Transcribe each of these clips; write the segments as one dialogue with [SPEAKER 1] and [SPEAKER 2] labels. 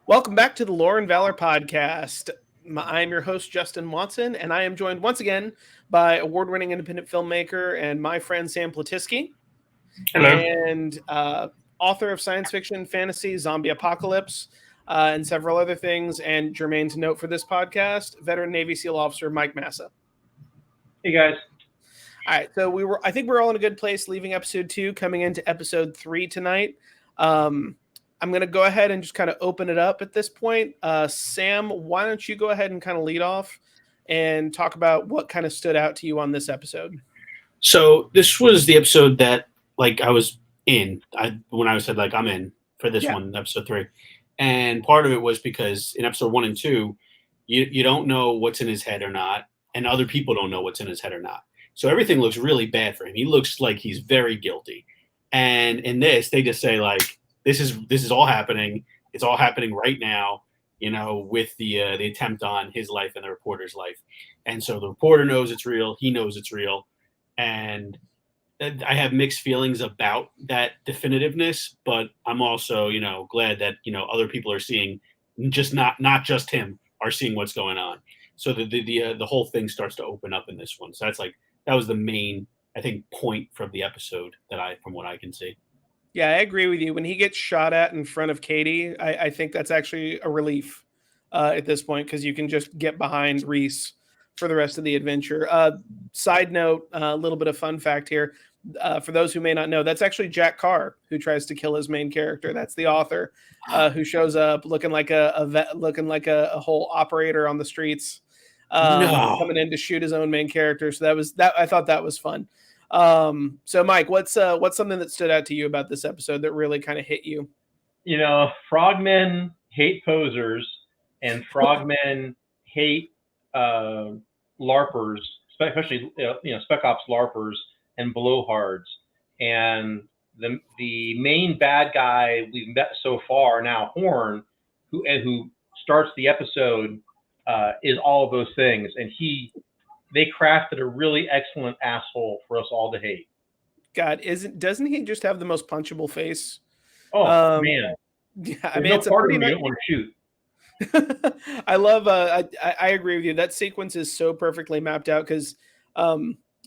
[SPEAKER 1] Welcome back to the Lore and Valor podcast. I am your host, Justin Watson, and I am joined once again by award-winning independent filmmaker and my friend Sam Platiski,
[SPEAKER 2] Hello.
[SPEAKER 1] and author of science fiction, fantasy, zombie apocalypse, and several other things. And germane to note for this podcast, veteran Navy SEAL officer Mike Massa.
[SPEAKER 2] Hey guys.
[SPEAKER 1] All right, so I think we're all in a good place leaving episode 2, coming into episode 3 tonight. I'm going to go ahead and just kind of open it up at this point. Sam, why don't you go ahead and kind of lead off and talk about what kind of stood out to you on this episode?
[SPEAKER 2] So this was the episode that I was in. When I said I'm in for this one, episode 3, and part of it was because in episode 1 and 2, you don't know what's in his head or not, and other people don't know what's in his head or not. So everything looks really bad for him. He looks like he's very guilty. And in this, they just say this is all happening. It's all happening right now, with the attempt on his life and the reporter's life. And so the reporter knows it's real. He knows it's real. And I have mixed feelings about that definitiveness, but I'm also, glad that, other people are seeing, just not just him, are seeing what's going on. So the whole thing starts to open up in this one. So that was the main, I think, point from the episode from what I can see.
[SPEAKER 1] Yeah, I agree with you. When he gets shot at in front of Katie, I think that's actually a relief at this point, because you can just get behind Reese for the rest of the adventure. Side note, a little bit of fun fact here. For those who may not know, that's actually Jack Carr who tries to kill his main character. That's the author who shows up looking like a whole operator on the streets, coming in to shoot his own main character. So I thought that was fun. So Mike, what's something that stood out to you about this episode that really kind of hit you?
[SPEAKER 3] Frogmen hate posers, and frogmen hate LARPers, especially Spec Ops LARPers and blowhards. And the main bad guy we've met so far now, Horn, who starts the episode, is all of those things, and they crafted a really excellent asshole for us all to hate.
[SPEAKER 1] God, doesn't he just have the most punchable face?
[SPEAKER 3] Oh man.
[SPEAKER 1] Yeah, I mean, it's a pretty nice. You don't want to shoot. I love. I agree with you. That sequence is so perfectly mapped out because,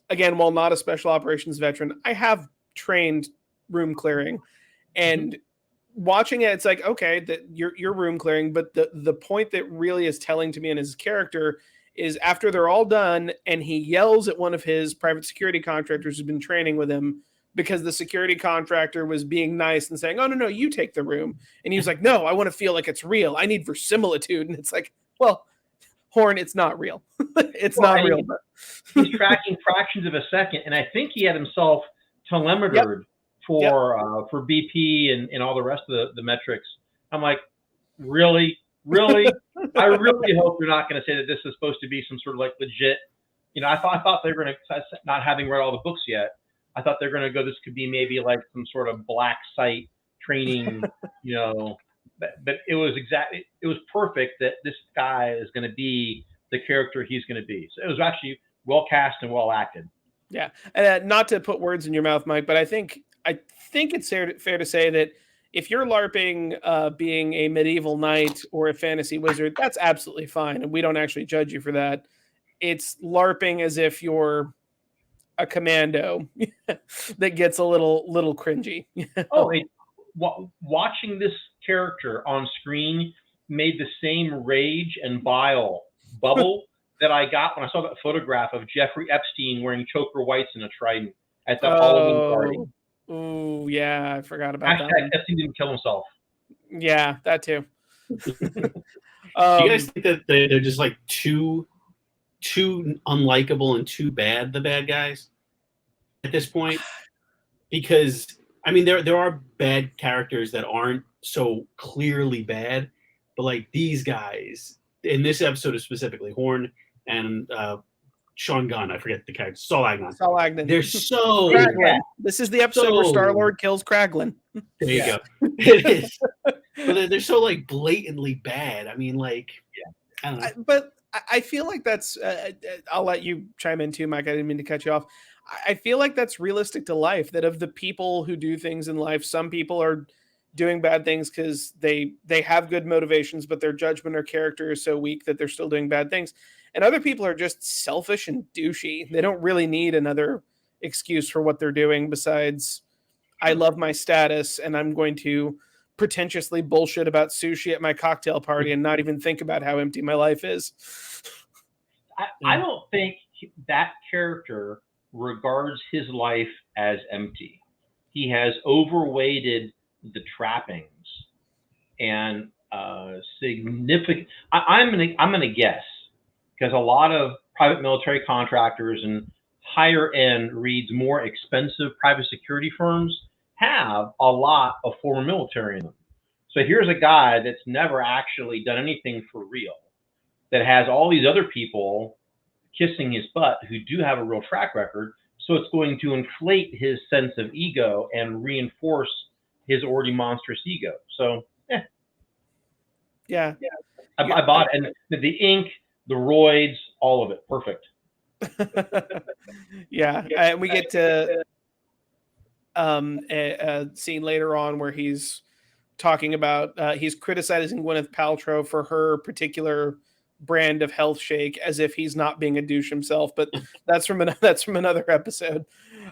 [SPEAKER 1] again, while not a special operations veteran, I have trained room clearing, and watching it, it's like, okay, that you're room clearing, but the point that really is telling to me in his character is after they're all done, and he yells at one of his private security contractors who's been training with him, because the security contractor was being nice and saying, oh, no, you take the room. And he was like, no, I want to feel like it's real. I need verisimilitude. And it's like, well, Horn, it's not real. It's not real.
[SPEAKER 3] He's tracking fractions of a second. And I think he had himself telemetered for BP and all the rest of the metrics. I'm like, really? I really hope you're not going to say that this is supposed to be some sort of legit. I thought they were going to, not having read all the books yet, I thought they're going to go, this could be maybe some sort of black site training, but it was perfect that this guy is going to be the character he's going to be. So it was actually well cast and well acted.
[SPEAKER 1] Yeah. And not to put words in your mouth, Mike, but I think it's fair to say that if you're LARPing being a medieval knight or a fantasy wizard, that's absolutely fine. And we don't actually judge you for that. It's LARPing as if you're a commando that gets a little cringy.
[SPEAKER 3] Watching this character on screen made the same rage and bile bubble that I got when I saw that photograph of Jeffrey Epstein wearing choker whites and a trident at the Halloween party.
[SPEAKER 1] Oh yeah, I forgot about that.
[SPEAKER 3] Epstein didn't kill himself.
[SPEAKER 1] Yeah, that too.
[SPEAKER 2] Do you guys think that they're just too unlikable and too bad, the bad guys, at this point? Because I mean, there are bad characters that aren't so clearly bad, but these guys in this episode specifically, Horn and Sean Gunn, I forget the character, Saul Agnon. They're so
[SPEAKER 1] Kraglin. This is the episode where Star-Lord kills Kraglin.
[SPEAKER 2] There you go. It is. But they're so blatantly bad. I mean, I don't know.
[SPEAKER 1] But I feel like that's. I'll let you chime in too, Mike. I didn't mean to cut you off. I feel like that's realistic to life. That of the people who do things in life, some people are doing bad things because they have good motivations, but their judgment or character is so weak that they're still doing bad things. And other people are just selfish and douchey. They don't really need another excuse for what they're doing besides, I love my status and I'm going to pretentiously bullshit about sushi at my cocktail party and not even think about how empty my life is.
[SPEAKER 3] I don't think that character regards his life as empty. He has overweighted the trappings and significant. I'm gonna guess, because a lot of private military contractors and higher end reads more expensive private security firms have a lot of former military in them. So here's a guy that's never actually done anything for real, that has all these other people kissing his butt who do have a real track record. So it's going to inflate his sense of ego and reinforce his already monstrous ego. So,
[SPEAKER 1] yeah.
[SPEAKER 3] I bought it. And the ink, the roids, all of it. Perfect.
[SPEAKER 1] Yeah. And we get to a scene later on where he's talking about, he's criticizing Gwyneth Paltrow for her particular brand of health shake, as if he's not being a douche himself, but that's from another episode.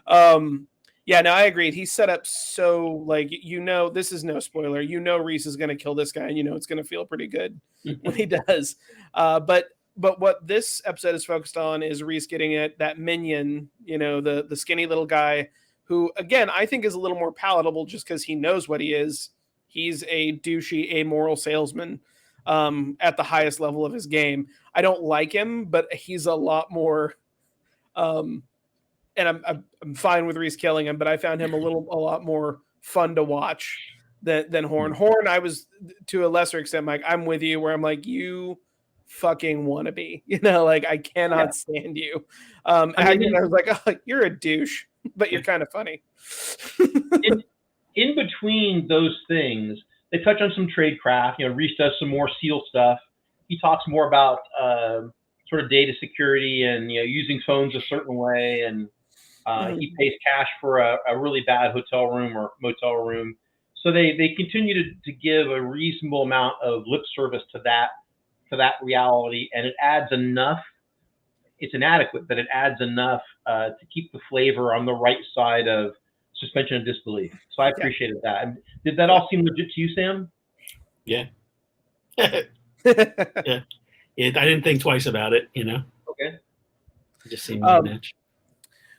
[SPEAKER 1] Yeah, no, I agreed. He's set up so, like, this is no spoiler. Reese is going to kill this guy, and it's going to feel pretty good when he does. But what this episode is focused on is Reese getting at that minion, the skinny little guy who, again, I think is a little more palatable just because he knows what he is. He's a douchey, amoral salesman at the highest level of his game. I don't like him, but he's a lot more. And I'm fine with Reese killing him, but I found him a lot more fun to watch than Horn. Horn, I was, to a lesser extent, Mike, I'm with you, where I'm like, you fucking wannabe, like, I cannot stand you. I was like, oh, you're a douche, but you're kind of funny.
[SPEAKER 3] in between those things, they touch on some tradecraft. Reese does some more SEAL stuff. He talks more about sort of data security and using phones a certain way, and he pays cash for a really bad hotel room or motel room. So they continue to give a reasonable amount of lip service to that reality, and it adds enough. It's inadequate, but it adds enough to keep the flavor on the right side of suspension of disbelief. So I appreciated that. And did that all seem legit to you, Sam?
[SPEAKER 2] Yeah. Yeah. I didn't think twice about it,
[SPEAKER 3] Okay.
[SPEAKER 2] It just seemed like a match.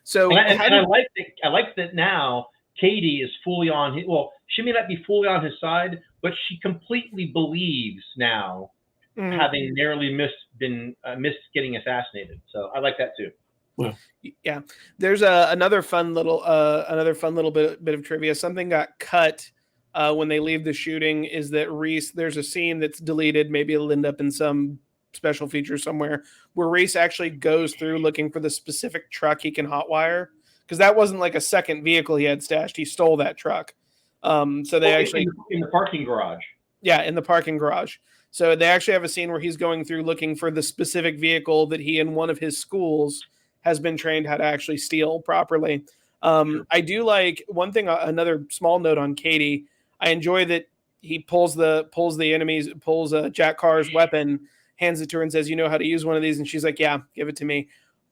[SPEAKER 3] So I like that now Katie is fully on his, well, she may not be fully on his side, but she completely believes now, having narrowly missed getting assassinated. So I like that too.
[SPEAKER 1] Well, yeah, there's another fun little bit of trivia. Something got cut when they leave the shooting, is that Reese, there's a scene that's deleted, maybe it'll end up in some special feature somewhere, where Reese actually goes through looking for the specific truck he can hotwire, because that wasn't like a second vehicle he had stashed. He stole that truck. So they actually
[SPEAKER 3] in the parking garage.
[SPEAKER 1] Yeah, in the parking garage. So they actually have a scene where he's going through looking for the specific vehicle that he, in one of his schools, has been trained how to actually steal properly. Sure. I do like one thing, another small note on Katie. I enjoy that he pulls Jack Carr's weapon, hands it to her and says, "You know how to use one of these?" And she's like, "Yeah, give it to me."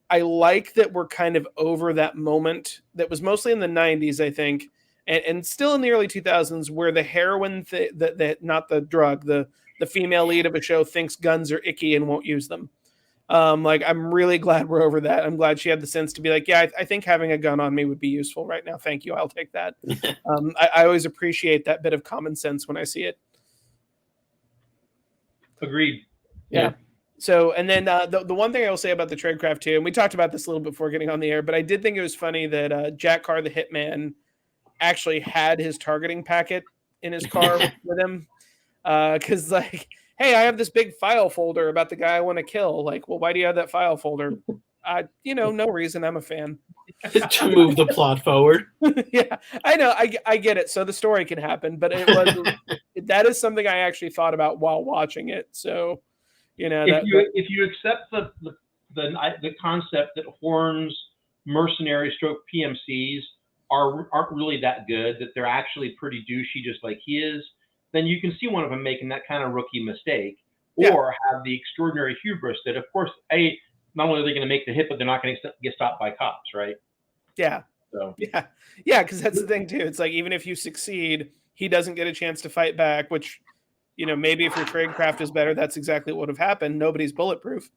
[SPEAKER 1] I like that we're kind of over that moment that was mostly in the 90s, I think, and still in the early 2000s, where the heroine, not the drug, the female lead of a show thinks guns are icky and won't use them. Like, I'm really glad we're over that. I'm glad she had the sense to be like, yeah, I think having a gun on me would be useful right now. Thank you. I'll take that. I always appreciate that bit of common sense when I see it.
[SPEAKER 3] Agreed.
[SPEAKER 1] Yeah. So, and then the one thing I will say about the tradecraft too, and we talked about this a little before getting on the air, but I did think it was funny that Jack Carr, the hitman, actually had his targeting packet in his car with him. Because, like, hey, I have this big file folder about the guy I want to kill. Like, well, why do you have that file folder? No reason. I'm a fan.
[SPEAKER 2] To move the plot forward.
[SPEAKER 1] Yeah, I know. I get it. So the story can happen, but that is something I actually thought about while watching it. So,
[SPEAKER 3] if you accept the concept that Horn's mercenary stroke PMCs aren't really that good, that they're actually pretty douchey, just like he is, then you can see one of them making that kind of rookie mistake, or have the extraordinary hubris that, of course, not only are they going to make the hit, but they're not going to get stopped by cops, right?
[SPEAKER 1] Yeah.
[SPEAKER 3] So
[SPEAKER 1] yeah, because that's the thing too. It's like even if you succeed, he doesn't get a chance to fight back. Which, maybe if your tradecraft is better, that's exactly what would have happened. Nobody's bulletproof.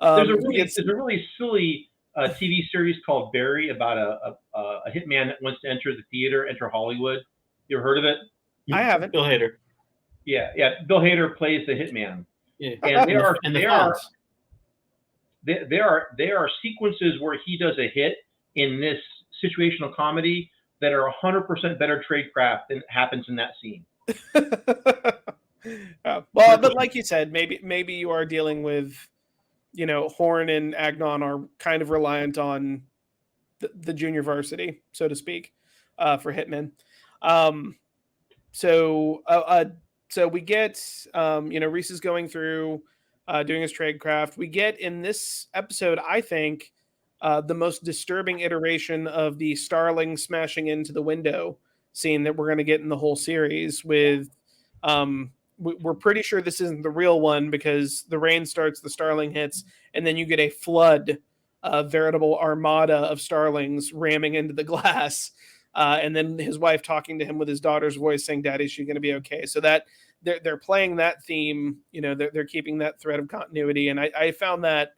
[SPEAKER 3] There's a really silly TV series called Barry about a hitman that wants to enter Hollywood. You ever heard of it?
[SPEAKER 1] I haven't.
[SPEAKER 2] Bill Hader.
[SPEAKER 3] Yeah. Bill Hader plays the hitman.
[SPEAKER 2] Yeah.
[SPEAKER 3] And there are sequences where he does a hit in this situational comedy that are 100% better tradecraft than happens in that scene.
[SPEAKER 1] Well, but like you said, maybe you are dealing with, Horn and Agnon are kind of reliant on the junior varsity, so to speak, for hitmen. So we get, Reese is going through doing his tradecraft. We get in this episode, I think, the most disturbing iteration of the starling smashing into the window scene that we're going to get in the whole series with, we're pretty sure this isn't the real one because the rain starts, the starling hits, and then you get a flood, veritable armada of starlings ramming into the glass. And then his wife talking to him with his daughter's voice saying, "Daddy, she's going to be okay." So that they're playing that theme, they're keeping that thread of continuity. And I found that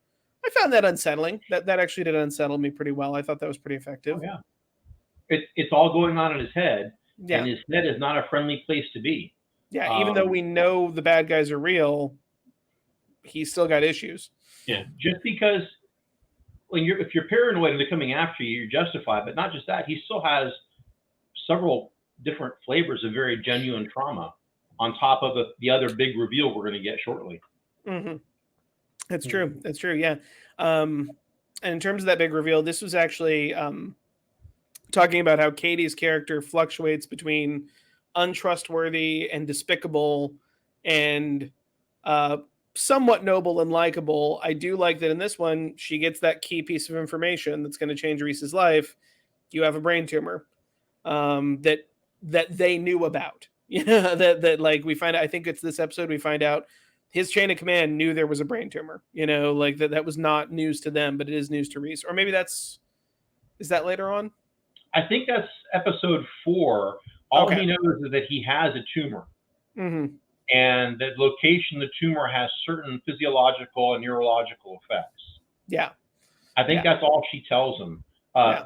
[SPEAKER 1] unsettling. That actually did unsettle me pretty well. I thought that was pretty effective.
[SPEAKER 3] Oh, yeah. It's all going on in his head. Yeah. And his head is not a friendly place to be.
[SPEAKER 1] Yeah. Even though we know the bad guys are real, he's still got issues.
[SPEAKER 2] Yeah.
[SPEAKER 3] Just because if you're paranoid and they're coming after you, you're justified. But not just that, he still has several different flavors of very genuine trauma on top of the other big reveal we're going to get shortly.
[SPEAKER 1] Mm-hmm. That's true. That's true. Yeah. And in terms of that big reveal, this was actually talking about how Katie's character fluctuates between untrustworthy and despicable and somewhat noble and likable. I do like that in this one, she gets that key piece of information that's going to change Reese's life. You have a brain tumor that they knew about. That like we find out, I think it's this episode, we find out his chain of command knew there was a brain tumor, like that was not news to them, but it is news to Reese. Or maybe is that later on?
[SPEAKER 3] I think that's episode 4. All he knows is that he has a tumor.
[SPEAKER 1] Mm-hmm.
[SPEAKER 3] And the location of the tumor has certain physiological and neurological effects.
[SPEAKER 1] Yeah.
[SPEAKER 3] I think that's all she tells him.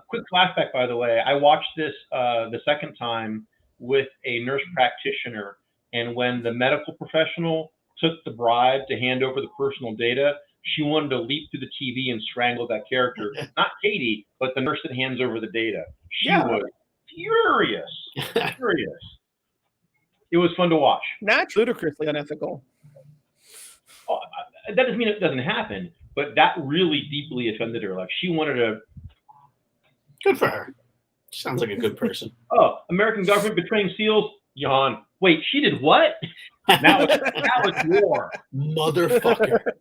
[SPEAKER 3] Quick flashback, by the way. I watched this the second time with a nurse practitioner. And when the medical professional took the bribe to hand over the personal data, she wanted to leap through the TV and strangle that character. Not Katie, but the nurse that hands over the data. She was furious. Furious. It was fun to watch.
[SPEAKER 1] Not ludicrously unethical.
[SPEAKER 3] That doesn't mean it doesn't happen, but that really deeply offended her. Like she wanted to.
[SPEAKER 2] Good for her. Sounds like a good person.
[SPEAKER 3] Oh, American government betraying SEALs? Yawn. Wait, she did what? That was war.
[SPEAKER 2] Motherfucker.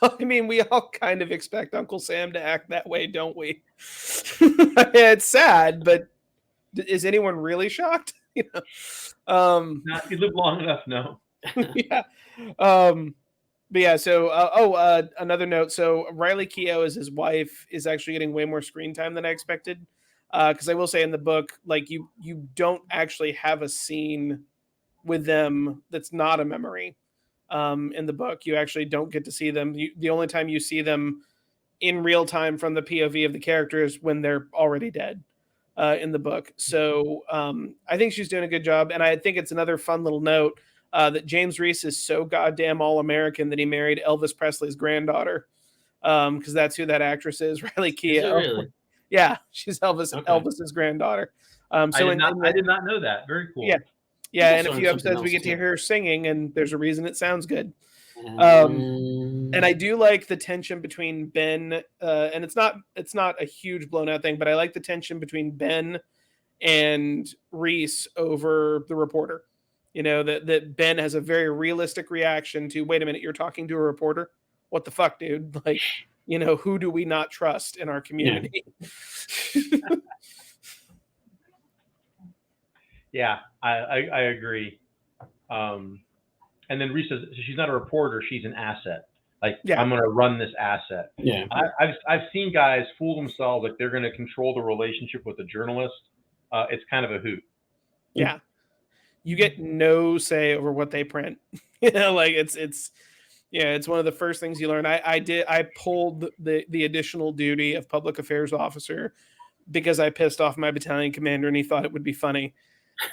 [SPEAKER 1] Well, I mean, we all kind of expect Uncle Sam to act that way, don't we? It's sad, but is anyone really shocked?
[SPEAKER 3] Not if you live long enough, no.
[SPEAKER 1] Yeah. But yeah, so another note. So Riley Keough as his wife is actually getting way more screen time than I expected. Because I will say in the book, like you don't actually have a scene with them that's not a memory. In the book, you actually don't get to see them. The only time you see them in real time from the POV of the characters when they're already dead in the book. So I think she's doing a good job. And I think it's another fun little note that James Reese is so goddamn all-American that he married Elvis Presley's granddaughter. Because that's who that actress is, Riley Keough.
[SPEAKER 2] Really?
[SPEAKER 1] Yeah, she's Elvis's granddaughter.
[SPEAKER 3] I did not know that. Very cool.
[SPEAKER 1] Yeah. Yeah, and a few episodes we get to hear her singing, and there's a reason it sounds good. And I do like the tension between Ben, and it's not a huge blown out thing, but I like the tension between Ben and Reese over the reporter. That Ben has a very realistic reaction to, wait a minute, you're talking to a reporter? What the fuck, dude? Like, You know, who do we not trust in our community?
[SPEAKER 3] Yeah, I agree. And then Reese says she's not a reporter; she's an asset. Like, I'm going to run this asset.
[SPEAKER 2] Yeah,
[SPEAKER 3] I've seen guys fool themselves like they're going to control the relationship with a journalist. It's kind of a hoot.
[SPEAKER 1] Yeah, you get no say over what they print. You know, like it's one of the first things you learn. I pulled the additional duty of public affairs officer because I pissed off my battalion commander and he thought it would be funny.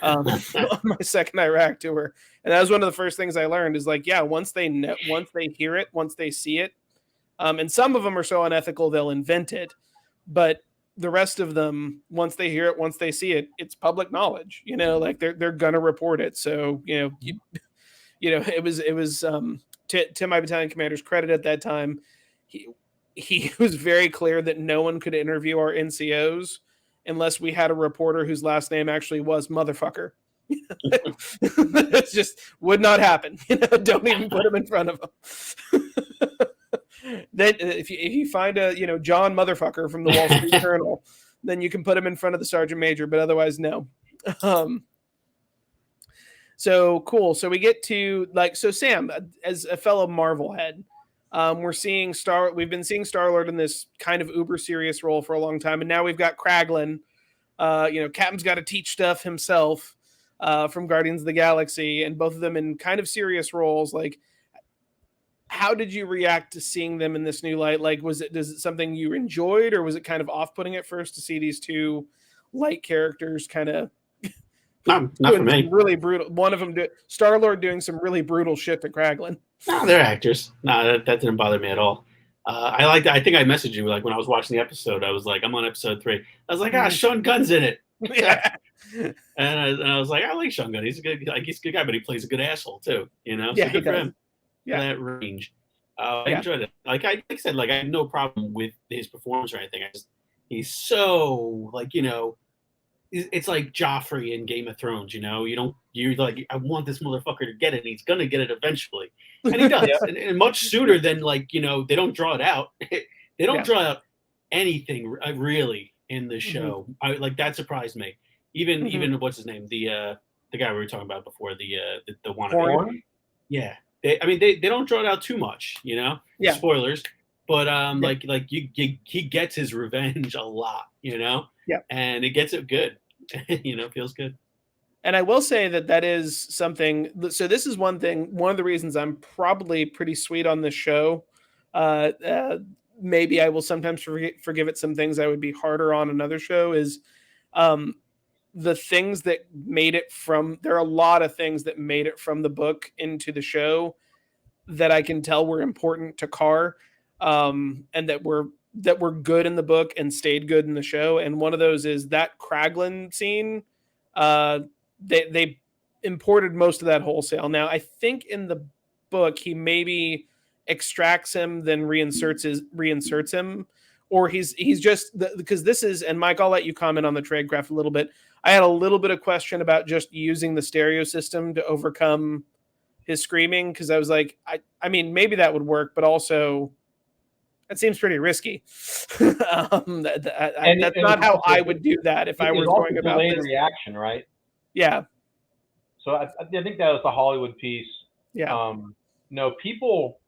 [SPEAKER 1] On my second Iraq tour, and that was one of the first things I learned is like, once they hear it, once they see it, and some of them are so unethical they'll invent it, but the rest of them, once they hear it, once they see it, it's public knowledge. You know, like they're gonna report it. So it was to my battalion commander's credit at that time, he was very clear that no one could interview our NCOs unless we had a reporter whose last name actually was motherfucker. It just would not happen. You know, don't even put him in front of him. Then if you find a John motherfucker from the Wall Street Journal, then you can put him in front of the sergeant major, but otherwise no. So cool. So we get to Sam, as a fellow Marvel head, we've been seeing Star-Lord in this kind of uber serious role for a long time, and now we've got Kraglin. Captain's got to teach stuff himself from Guardians of the Galaxy, and both of them in kind of serious roles. Like, how did you react to seeing them in this new light? Like, is it something you enjoyed, or was it kind of off-putting at first to see these two light characters kind of
[SPEAKER 2] not for me.
[SPEAKER 1] Really brutal. One of them, Star-Lord, doing some really brutal shit to Kraglin.
[SPEAKER 2] No, they're actors. No, that didn't bother me at all. I think I messaged you like when I was watching the episode. I was like, I'm on episode 3. I was like, Sean Gunn's in it.
[SPEAKER 1] Yeah.
[SPEAKER 2] and I was like, I like Sean Gunn. He's a good guy, but he plays a good asshole too. You know,
[SPEAKER 1] yeah,
[SPEAKER 2] so good for him.
[SPEAKER 1] Yeah,
[SPEAKER 2] that range. I enjoyed it. Like I said, like I had no problem with his performance or anything. He's so it's like Joffrey in Game of Thrones. You're like, I want this motherfucker to get it, and he's gonna get it eventually, and he does, and much sooner than they don't draw it out. They don't draw out anything really in the show. That surprised me. Even what's his name, the guy we were talking about before, the wannabe. Yeah, they don't draw it out too much.
[SPEAKER 1] Yeah.
[SPEAKER 2] Spoilers, but he gets his revenge a lot.
[SPEAKER 1] Yeah,
[SPEAKER 2] and it gets it good. Feels good.
[SPEAKER 1] And I will say that is something. So this is one of the reasons I'm probably pretty sweet on this show. Maybe I will sometimes forgive it some things I would be harder on another show is the things that made it from. There are a lot of things that made it from the book into the show that I can tell were important to Carr, and that were good in the book and stayed good in the show. And one of those is that Kraglin scene. They imported most of that wholesale. Now, I think in the book, he maybe extracts him, then reinserts him, or he's just because this is, and Mike, I'll let you comment on the tradecraft a little bit. I had a little bit of question about just using the stereo system to overcome his screaming. Cause I was like, I mean, maybe that would work, but also that seems pretty risky. That's not how I would do that if I were going about
[SPEAKER 3] delayed
[SPEAKER 1] this.
[SPEAKER 3] Reaction, right?
[SPEAKER 1] Yeah.
[SPEAKER 3] So I think that was the Hollywood piece.
[SPEAKER 1] Yeah.
[SPEAKER 3] People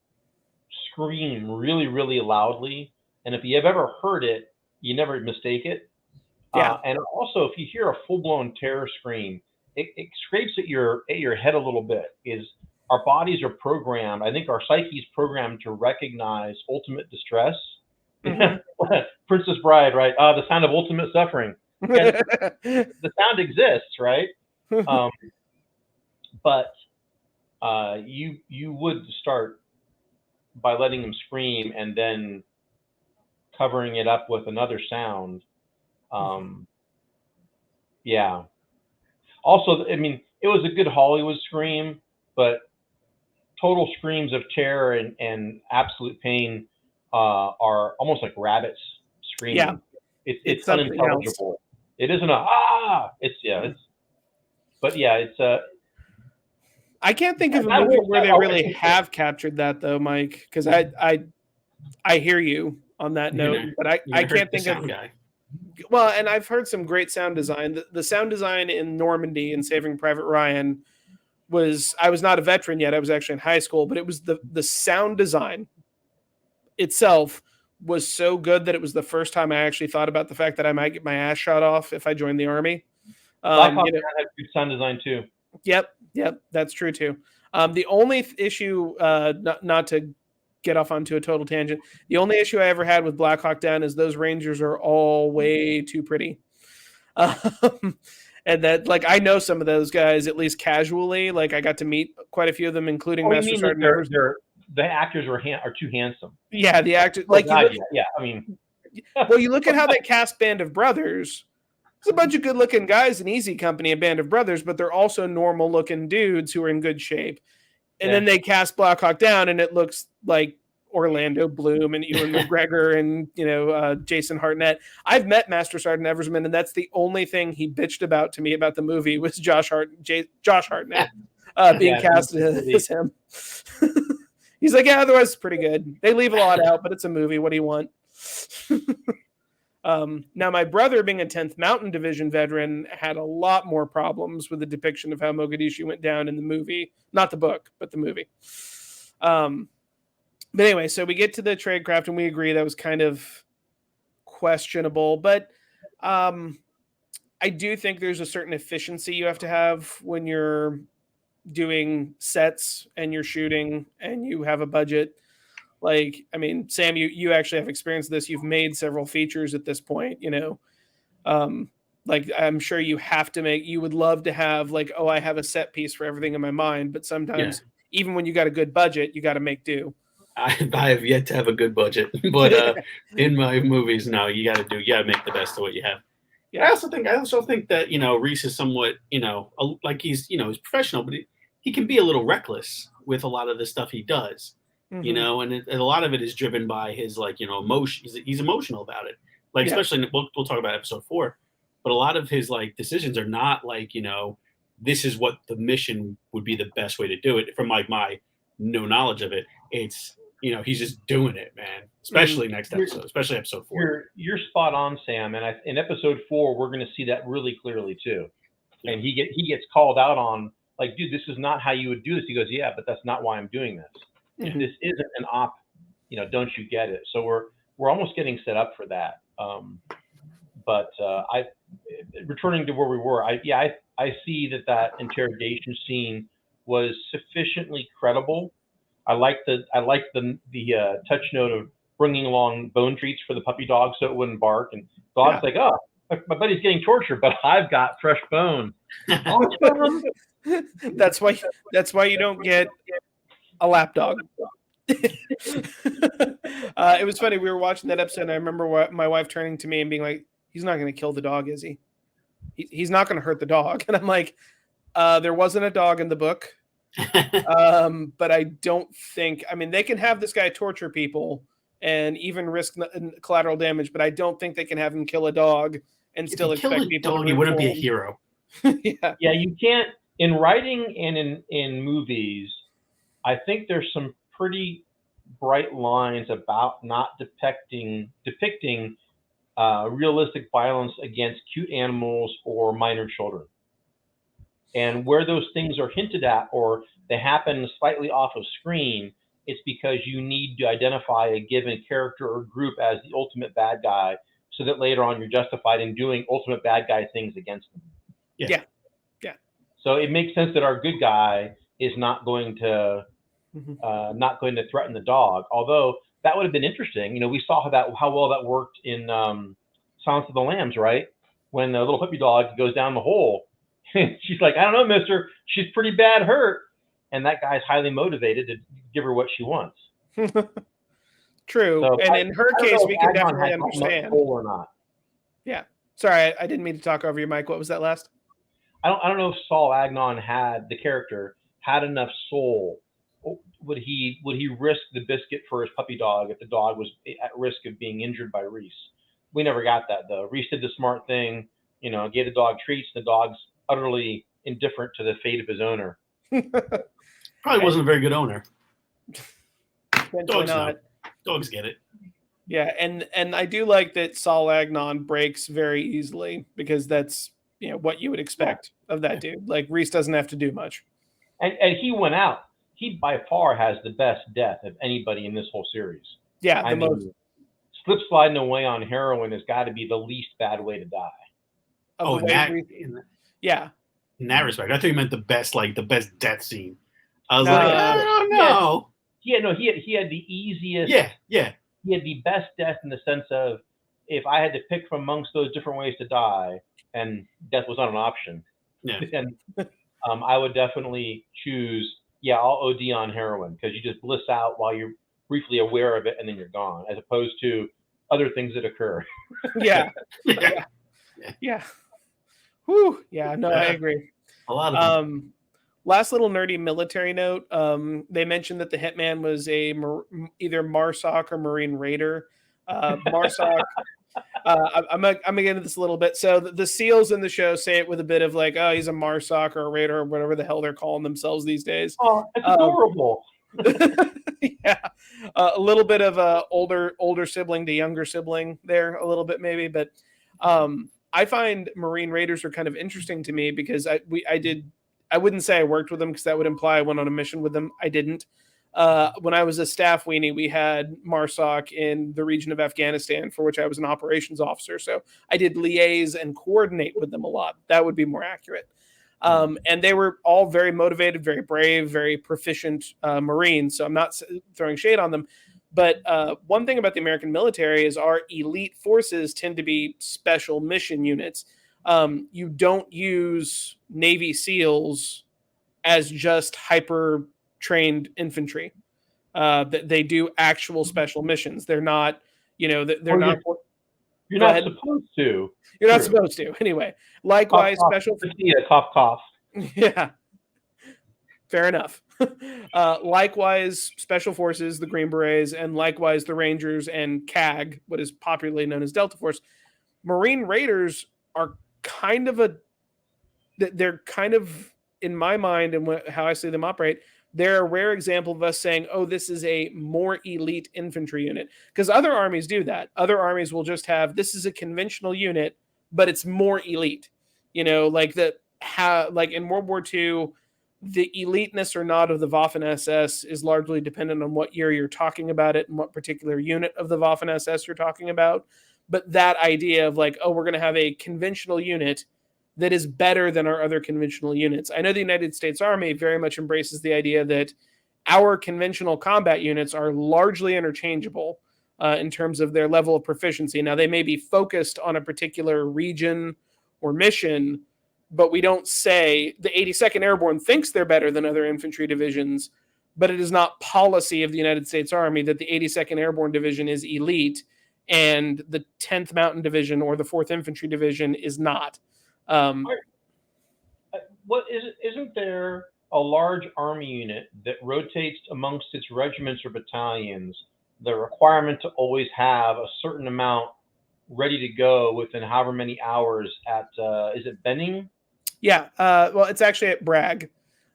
[SPEAKER 3] scream really, really loudly, and if you have ever heard it, you never mistake it.
[SPEAKER 1] Yeah.
[SPEAKER 3] And also, if you hear a full-blown terror scream, it scrapes at your head a little bit. Our bodies are programmed. I think our psyche is programmed to recognize ultimate distress. Princess Bride, right? The sound of ultimate suffering. The sound exists, right? But you would start by letting them scream and then covering it up with another sound. Yeah. Also, I mean, it was a good Hollywood scream, but total screams of terror and absolute pain are almost like rabbits screaming.
[SPEAKER 1] Yeah.
[SPEAKER 3] It's unintelligible. It isn't it's
[SPEAKER 1] I can't think of a movie where they really have captured that though, Mike, because I I hear you on that note, but I can't think of.
[SPEAKER 2] Guy.
[SPEAKER 1] Well, and I've heard some great sound design. The sound design in Normandy and Saving Private Ryan I was not a veteran yet. I was actually in high school, but it was the sound design itself was so good that it was the first time I actually thought about the fact that I might get my ass shot off if I joined the army.
[SPEAKER 3] Black Hawk Down had good sound design too.
[SPEAKER 1] Yep, that's true too. The only issue, not to get off onto a total tangent, the only issue I ever had with Black Hawk Down is those Rangers are all way too pretty. And that, like, I know some of those guys at least casually. Like, I got to meet quite a few of them, including Master Sergeant.
[SPEAKER 3] The actors are too handsome.
[SPEAKER 1] Yeah, the actors. Like,
[SPEAKER 3] I mean,
[SPEAKER 1] well, you look at how they cast Band of Brothers. There's a bunch of good-looking guys in Easy Company and Band of Brothers, but they're also normal-looking dudes who are in good shape. And then they cast Black Hawk Down, and it looks like Orlando Bloom and Ewan McGregor and Jason Hartnett. I've met Master Sergeant Eversman, and that's the only thing he bitched about to me about the movie was Josh Hartnett being cast as him. He's like, yeah, otherwise it's pretty good. They leave a lot out, but it's a movie. What do you want? Now, my brother, being a 10th Mountain Division veteran, had a lot more problems with the depiction of how Mogadishu went down in the movie. Not the book, but the movie. But anyway, so we get to the tradecraft, and we agree that was kind of questionable. But I do think there's a certain efficiency you have to have when you're doing sets and you're shooting and you have a budget. Like, I mean, Sam, you actually have experienced this. You've made several features at this point, like, I'm sure you would love to have, like, I have a set piece for everything in my mind. But sometimes even when you got a good budget, you got to make do.
[SPEAKER 2] I have yet to have a good budget, but in my movies, no, you got to make the best of what you have. Yeah. I also think that, Reese is somewhat, like he's professional, but he can be a little reckless with a lot of the stuff he does. And a lot of it is driven by his, like, emotion. He's emotional about it. Like, especially, we'll talk about episode 4, but a lot of his, like, decisions are not like, this is what the mission would be the best way to do it. From, like, my no knowledge of it, it's, he's just doing it, man. Especially next episode, especially episode 4.
[SPEAKER 3] You're spot on, Sam. And in episode 4, we're going to see that really clearly too. And he gets called out on, like, dude, this is not how you would do this. He goes, yeah, but that's not why I'm doing this. If this isn't an op, don't you get it? So we're almost getting set up for that. But returning to where we were, I see that interrogation scene was sufficiently credible. I like the touch note of bringing along bone treats for the puppy dog so it wouldn't bark, and dog's like, oh, my buddy's getting tortured, but I've got fresh bone. Awesome.
[SPEAKER 1] That's why you don't get a lap dog. It was funny. We were watching that episode, and I remember my wife turning to me and being like, he's not going to kill the dog, is he? He's not going to hurt the dog. And I'm like, there wasn't a dog in the book. But I don't think, they can have this guy torture people and even risk collateral damage, but I don't think they can have him kill a dog and still expect people to.
[SPEAKER 2] He wouldn't be a hero.
[SPEAKER 3] Yeah, you can't. In writing and in movies, I think there's some pretty bright lines about not depicting realistic violence against cute animals or minor children. And where those things are hinted at or they happen slightly off of screen, it's because you need to identify a given character or group as the ultimate bad guy so that later on you're justified in doing ultimate bad guy things against them.
[SPEAKER 1] Yeah.
[SPEAKER 3] So it makes sense that our good guy is not going to threaten the dog. Although that would have been interesting. We saw how well that worked in Silence of the Lambs, right? When the little puppy dog goes down the hole. She's like, I don't know, mister. She's pretty bad hurt. And that guy's highly motivated to give her what she wants.
[SPEAKER 1] True. So and in her case, we can definitely understand.
[SPEAKER 3] Or not.
[SPEAKER 1] Yeah. Sorry, I didn't mean to talk over you, Mike. What was that last?
[SPEAKER 3] I don't know if Saul Agnon the character had enough soul. Would he risk the biscuit for his puppy dog if the dog was at risk of being injured by Reese? We never got that, though. Reese did the smart thing, gave the dog treats. The dog's utterly indifferent to the fate of his owner.
[SPEAKER 2] Probably wasn't a very good owner.
[SPEAKER 1] Dogs not.
[SPEAKER 2] Dogs get it.
[SPEAKER 1] Yeah, and I do like that Saul Agnon breaks very easily because that's what you would expect of that dude. Like Reese doesn't have to do much.
[SPEAKER 3] And he went out. He by far has the best death of anybody in this whole series.
[SPEAKER 1] Yeah,
[SPEAKER 3] I mean, slip sliding away on heroin has got to be the least bad way to die.
[SPEAKER 1] Yeah.
[SPEAKER 2] In that respect, I thought you meant the best death scene. I was like, I don't know.
[SPEAKER 3] Yeah, no, he had the easiest.
[SPEAKER 2] Yeah.
[SPEAKER 3] He had the best death in the sense of if I had to pick from amongst those different ways to die, and death was not an option.
[SPEAKER 2] Yeah.
[SPEAKER 3] And I would definitely choose. Yeah, I'll OD on heroin because you just bliss out while you're briefly aware of it and then you're gone, as opposed to other things that occur.
[SPEAKER 1] Yeah. Whew. Yeah. No, I agree.
[SPEAKER 2] A lot of
[SPEAKER 1] last little nerdy military note. They mentioned that the hitman was either MARSOC or Marine Raider. MARSOC. I'm gonna get into this a little bit. So the SEALs in the show say it with a bit of like, oh, he's a MARSOC or a Raider or whatever the hell they're calling themselves these days.
[SPEAKER 3] Oh, it's adorable.
[SPEAKER 1] Yeah, a little bit of a older sibling to younger sibling there, a little bit maybe, but I find Marine Raiders are kind of interesting to me because I wouldn't say I worked with them because that would imply I went on a mission with them. I didn't. When I was a staff weenie, we had MARSOC in the region of Afghanistan, for which I was an operations officer. So I did liaise and coordinate with them a lot. That would be more accurate. And they were all very motivated, very brave, very proficient Marines. So I'm not throwing shade on them. But one thing about the American military is our elite forces tend to be special mission units. You don't use Navy SEALs as just hyper trained infantry. They do actual special missions. They're not, they're not.
[SPEAKER 3] You're not supposed to.
[SPEAKER 1] You're not supposed to. Anyway, likewise, special.
[SPEAKER 3] Cough.
[SPEAKER 1] Yeah. Fair enough. Likewise, Special Forces, the Green Berets, and likewise the Rangers and CAG, what is popularly known as Delta Force. Marine Raiders are they're kind of, in my mind and how I see them operate, they're a rare example of us saying, oh, this is a more elite infantry unit. Because other armies do that. Other armies will just have, this is a conventional unit, but it's more elite. Like in World War II, the eliteness or not of the Waffen-SS is largely dependent on what year you're talking about it and what particular unit of the Waffen-SS you're talking about. But that idea of like, oh, we're going to have a conventional unit that is better than our other conventional units. I know the United States Army very much embraces the idea that our conventional combat units are largely interchangeable in terms of their level of proficiency. Now, they may be focused on a particular region or mission, but we don't say the 82nd Airborne thinks they're better than other infantry divisions, but it is not policy of the United States Army that the 82nd Airborne Division is elite and the 10th Mountain Division or the 4th Infantry Division is not.
[SPEAKER 3] Isn't there a large army unit that rotates amongst its regiments or battalions, the requirement to always have a certain amount ready to go within however many hours at, is it Benning?
[SPEAKER 1] Yeah. Well, it's actually at Bragg.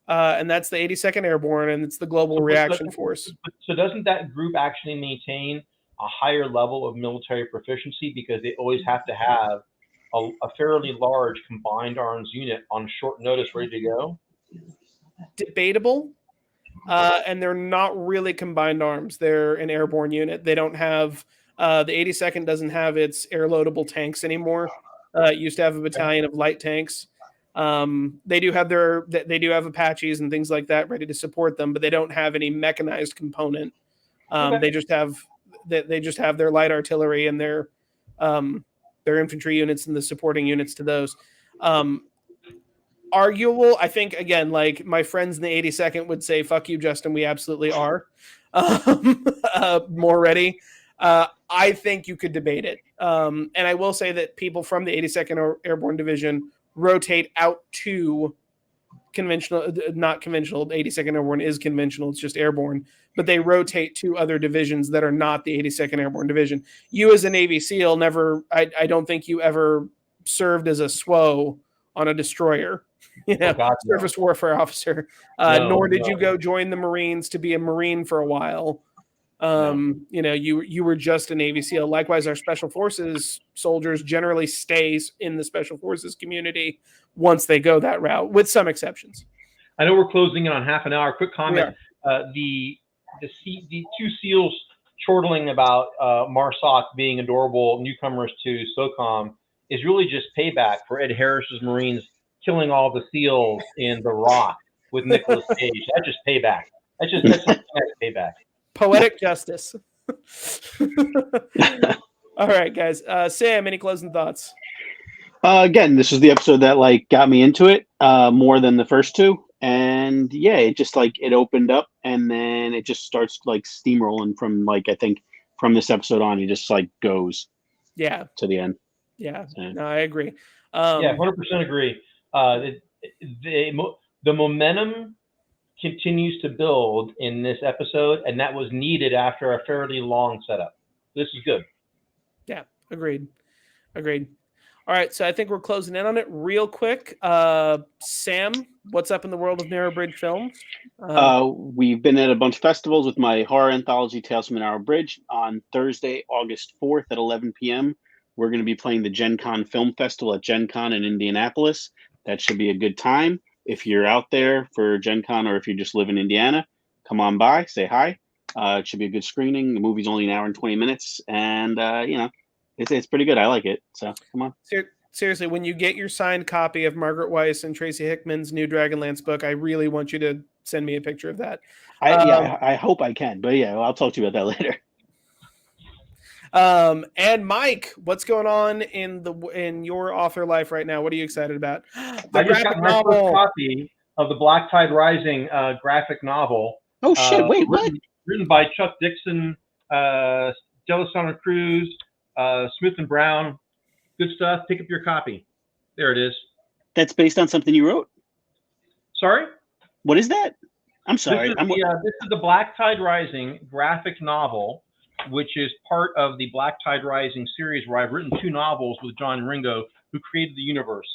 [SPEAKER 1] And that's the 82nd Airborne, and it's the Global Reaction Force.
[SPEAKER 3] So doesn't that group actually maintain a higher level of military proficiency because they always have to have a fairly large combined arms unit on short notice ready to go?
[SPEAKER 1] Debatable. And they're not really combined arms. They're an airborne unit. They don't have the 82nd doesn't have its air-loadable tanks anymore. It used to have a battalion of light tanks. They do have Apaches and things like that ready to support them, but they don't have any mechanized component. They just have their light artillery and their infantry units and the supporting units to those. Arguable, I think, again, like my friends in the 82nd would say, fuck you, Justin, we absolutely are more ready. I think you could debate it. And I will say that people from the 82nd Airborne Division rotate out to conventional, not conventional. The 82nd Airborne is conventional. It's just airborne, but they rotate to other divisions that are not the 82nd Airborne Division. You as a Navy SEAL I don't think you ever served as a SWO on a destroyer, surface warfare officer, nor did you go join the Marines to be a Marine for a while. You were just a Navy SEAL. Likewise, our special forces soldiers generally stays in the special forces community once they go that route, with some exceptions.
[SPEAKER 3] I know we're closing in on half an hour. Quick comment: the two SEALs chortling about Marsoc being adorable newcomers to SOCOM is really just payback for Ed Harris's Marines killing all the SEALs in The Rock with Nicolas Cage. That's just payback. That's some nice payback.
[SPEAKER 1] Poetic justice. All right, guys. Sam, any closing thoughts?
[SPEAKER 2] Again, this was the episode that got me into it more than the first two, and it just it opened up, and then it just starts steamrolling from I think from this episode on. He just goes to the end.
[SPEAKER 1] No, I agree.
[SPEAKER 3] 100% agree. The momentum continues to build in this episode, and that was needed after a fairly long setup. This is good.
[SPEAKER 1] Yeah, agreed. All right, so I think we're closing in on it real quick. Sam, what's up in the world of Narrow Bridge Films?
[SPEAKER 2] We've been at a bunch of festivals with my horror anthology, Tales from the Narrow Bridge. On Thursday, August 4th at 11 p.m., we're going to be playing the Gen Con Film Festival at Gen Con in Indianapolis. That should be a good time. If you're out there for Gen Con, or if you just live in Indiana, come on by, say hi. It should be a good screening. The movie's only an hour and 20 minutes, and it's pretty good. I like it, so come on.
[SPEAKER 1] Seriously, when you get your signed copy of Margaret Weiss and Tracy Hickman's new Dragonlance book, I really want you to send me a picture of that.
[SPEAKER 2] I hope I can, but I'll talk to you about that later.
[SPEAKER 1] And Mike, what's going on in your author life right now? What are you excited about?
[SPEAKER 3] I just got my first copy of the Black Tide Rising graphic novel.
[SPEAKER 2] Oh shit! Wait, what?
[SPEAKER 3] Written by Chuck Dixon, Delisana Cruz, Smith and Brown. Good stuff. Pick up your copy. There it is.
[SPEAKER 2] That's based on something you wrote?
[SPEAKER 3] Sorry?
[SPEAKER 2] What is that? I'm sorry.
[SPEAKER 3] This is the Black Tide Rising graphic novel, which is part of the Black Tide Rising series, where I've written 2 novels with John Ringo, who created the universe.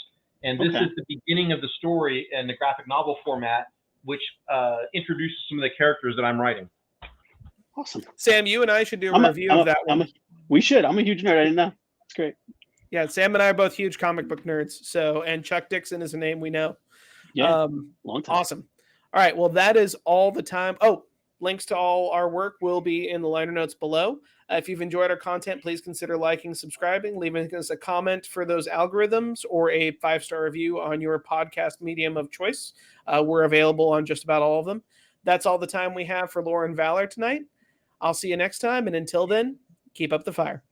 [SPEAKER 3] And this is the beginning of the story in the graphic novel format, which introduces some of the characters that I'm writing.
[SPEAKER 2] Awesome.
[SPEAKER 1] Sam, you and I should do a review of that one.
[SPEAKER 2] We should. I'm a huge nerd. I didn't know. It's great.
[SPEAKER 1] Yeah, Sam and I are both huge comic book nerds. And Chuck Dixon is a name we know.
[SPEAKER 2] Yeah, long time.
[SPEAKER 1] Awesome. All right, well, that is all the time. Oh, links to all our work will be in the liner notes below. If you've enjoyed our content, please consider liking, subscribing, leaving us a comment for those algorithms, or a 5-star review on your podcast medium of choice. We're available on just about all of them. That's all the time we have for Lore and Valor tonight. I'll see you next time, and until then, keep up the fire.